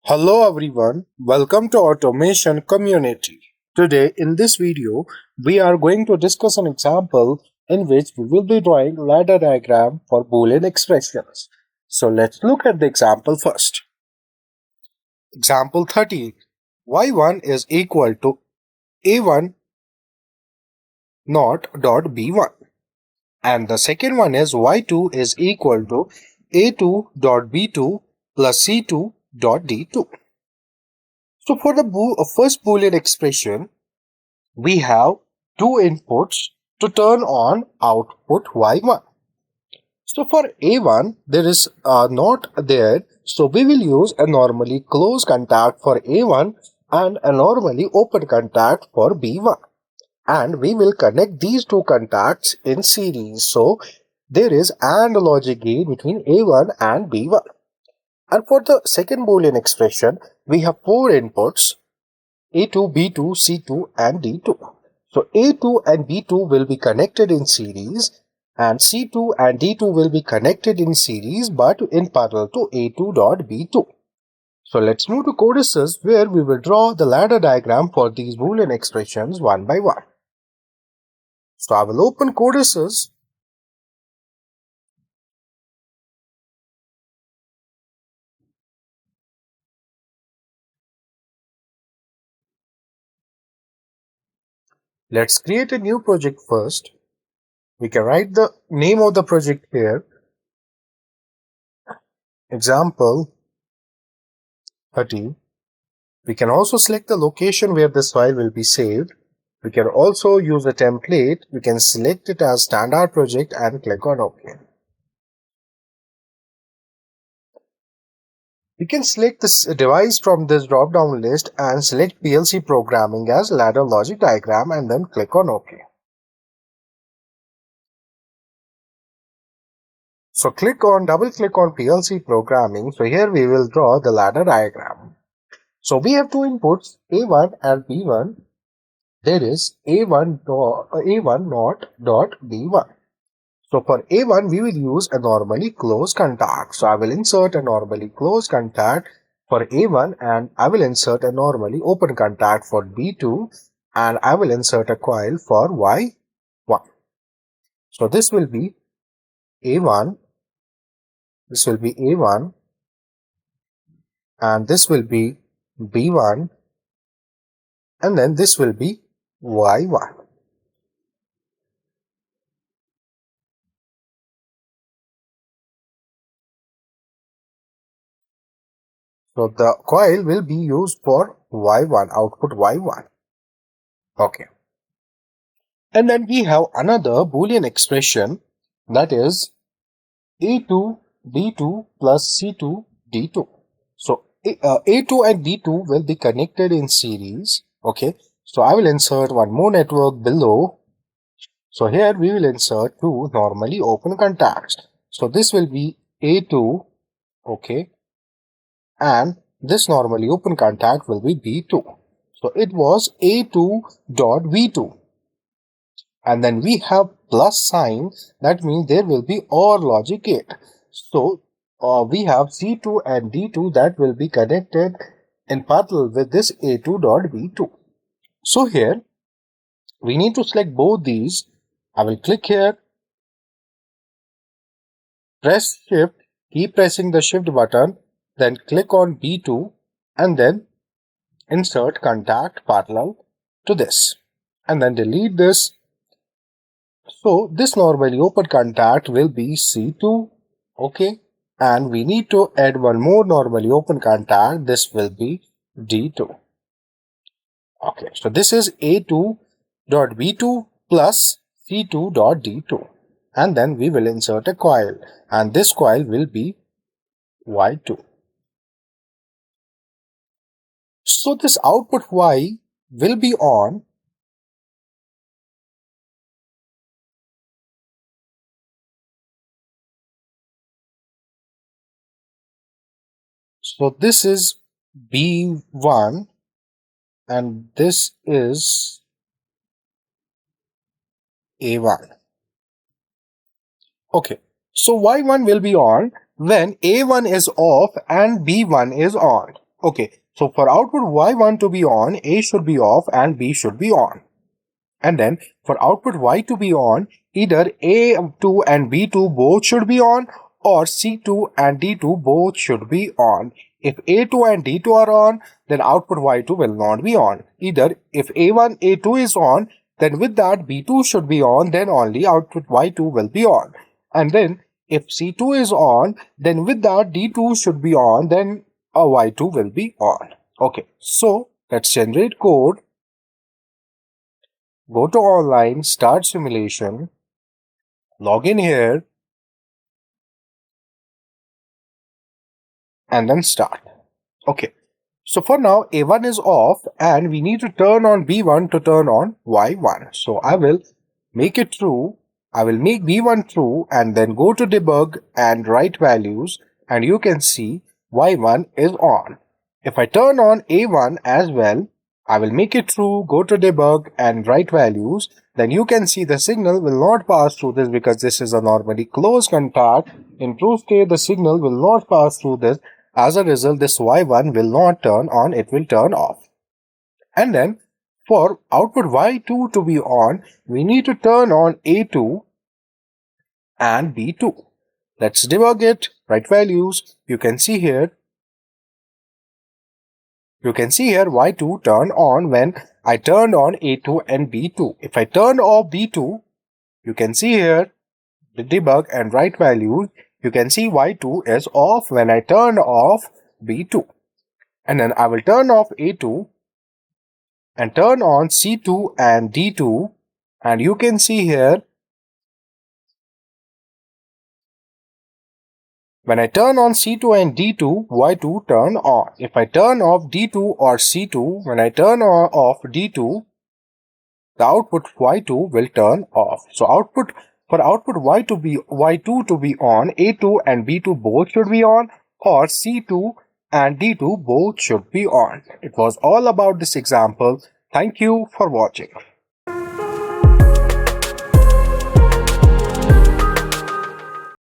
Hello everyone, welcome to Automation Community. Today in this video, we are going to discuss an example in which we will be drawing ladder diagram for Boolean expressions. So let's look at the example first. Example 13. y1 is equal to a1 naught dot b1. And the second one is y2 is equal to a2 dot b2 plus c2 dot d2. So for the first Boolean expression, we have two inputs to turn on output y1. So for a1, there is not there, so we will use a normally closed contact for a1 and a normally open contact for b1. And we will connect these two contacts in series. So there is AND logic gate between a1 and b1. And for the second Boolean expression, we have four inputs, A2, B2, C2 and D2. So A2 and B2 will be connected in series and C2 and D2 will be connected in series but in parallel to A2 dot B2. So let's move to CODESYS where we will draw the ladder diagram for these Boolean expressions one by one. So I will open CODESYS. Let's create a new project first. We can write the name of the project here. Example 13. We can also select the location where this file will be saved. We can also use a template. We can select it as standard project and click on OK. We can select this device from this drop down list and select PLC programming as ladder logic diagram and then click on OK. So double click on PLC programming. So here we will draw the ladder diagram. So we have two inputs A1 and B1. There is A1 naught dot B1. So for A1 we will use a normally closed contact. So I will insert a normally closed contact for A1 and I will insert a normally open contact for B2 and I will insert a coil for Y1. So this will be A1, this will be A1 and this will be B1 and then this will be Y1. So the coil will be used for Y1, output Y1. Okay. And then we have another Boolean expression that is A2 B2 plus C2 D2. So A2 and D2 will be connected in series. Okay. So I will insert one more network below. So here we will insert two normally open contacts. So this will be A2. Okay. And this normally open contact will be B2. So it was A2 dot V2. And then we have plus sign, that means there will be OR logic gate. So we have C2 and D2 that will be connected in parallel with this A2 dot B2. So here we need to select both these. I will click here, press shift, keep pressing the shift button, then click on B2 and then insert contact parallel to this and then delete this. So this normally open contact will be C2, okay, and we need to add one more normally open contact. This will be D2. Okay, so this is A2 dot B2 plus C2 dot D2 and then we will insert a coil and this coil will be Y2. So this output Y will be on. So this is B1 and this is A1. Okay, so Y1 will be on when A1 is off and B1 is on. Okay, so for output Y1 to be on, A should be off and B should be on. And then for output Y to be on, either A2 and B2 both should be on, or C2 and D2 both should be on. If A2 and D2 are on, then output Y2 will not be on. Either if A1, A2 is on, then with that B2 should be on, then only output Y2 will be on. And then if C2 is on, then with that D2 should be on, then Y2 will be on. Okay, so let's generate code. Go to online, start simulation, log in here, and then start. Okay, so for now A1 is off and we need to turn on B1 to turn on Y1. So I will make it true. I will make B1 true and then go to debug and write values, and you can see Y1 is on. If I turn on A1 as well, I will make it true, go to debug and write values, then you can see the signal will not pass through this because this is a normally closed contact. In true state, the signal will not pass through this. As a result, this Y1 will not turn on, it will turn off. And then for output Y2 to be on, we need to turn on A2 and B2. Let's debug it, write values. You can see here Y2 turn on when I turned on A2 and B2. If I turn off B2, you can see here the debug and write values. You can see Y2 is off when I turn off B2. And then I will turn off A2 and turn on C2 and D2. And you can see here when I turn on C2 and D2, Y2 turn on. If I turn off D2 or C2, when I turn off D2, the output Y2 will turn off. So for output Y2 to be on, A2 and B2 both should be on, or C2 and D2 both should be on. It was all about this example. Thank you for watching.